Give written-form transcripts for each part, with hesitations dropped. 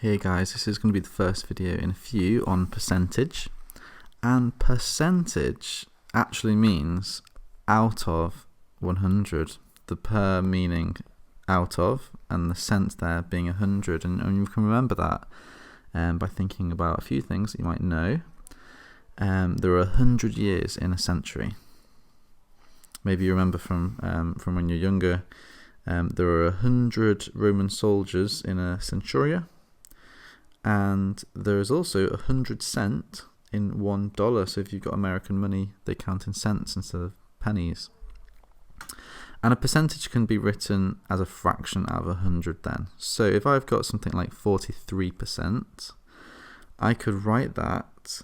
Hey guys, this is going to be the first video in a few on percentage, and percentage actually means out of 100, the per meaning out of, and the cent there being 100, and you can remember that by thinking about a few things that you might know. There are 100 years in a century. Maybe you remember from when you're younger, there are 100 Roman soldiers in a centuria. And there is also 100 cents in $1. So if you've got American money, they count in cents instead of pennies. And a percentage can be written as a fraction out of 100 then. So if I've got something like 43%, I could write that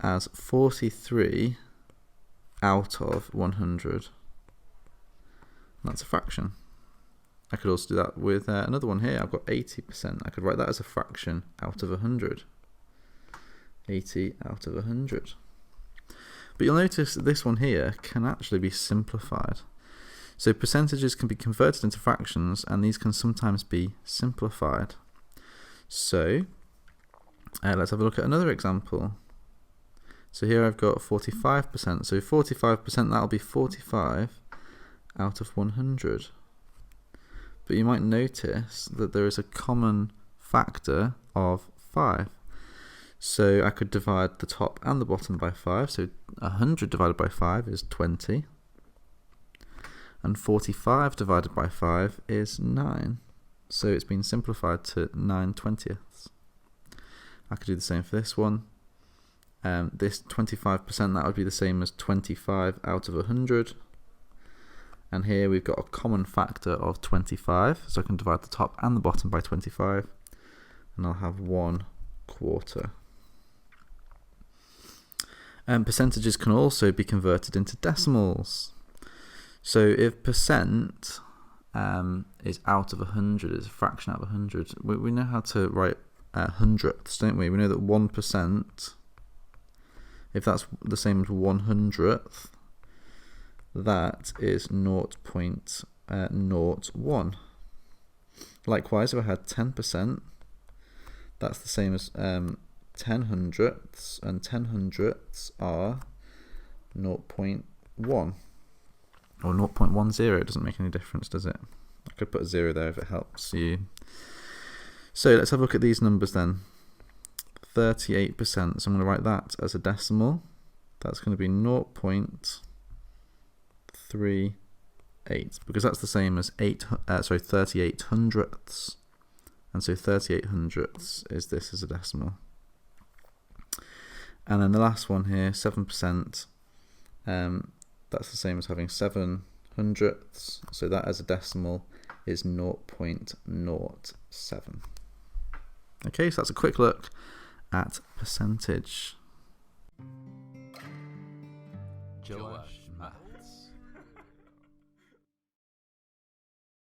as 43 out of 100. That's a fraction. I could also do that with another one here. I've got 80%. I could write that as a fraction out of 100. 80 out of 100. But you'll notice that this one here can actually be simplified. So percentages can be converted into fractions, and these can sometimes be simplified. So let's have a look at another example. So here I've got 45%. So 45%, that'll be 45 out of 100. But you might notice that there is a common factor of 5. So I could divide the top and the bottom by 5. So 100 divided by 5 is 20. And 45 divided by 5 is 9. So it's been simplified to 9/20. I could do the same for this one. This 25%, that would be the same as 25 out of 100. And here we've got a common factor of 25, so I can divide the top and the bottom by 25, and I'll have 1/4. Percentages can also be converted into decimals. So if percent is out of 100, is a fraction out of 100, we know how to write hundredths, don't we? We know that 1%, if that's the same as 1/100th, that is 0.01. Likewise, if I had 10%, that's the same as 10 hundredths, and 10 hundredths are 0.1. Or 0.10, it doesn't make any difference, does it? I could put a 0 there if it helps you. So let's have a look at these numbers then. 38%, so I'm going to write that as a decimal. That's going to be 0.38, because that's the same as 38 hundredths, and so 38 hundredths is this as a decimal. And then the last one here, 7%, that's the same as having 7 hundredths, so that as a decimal is 0.07. Okay, so that's a quick look at percentage. Joash Math.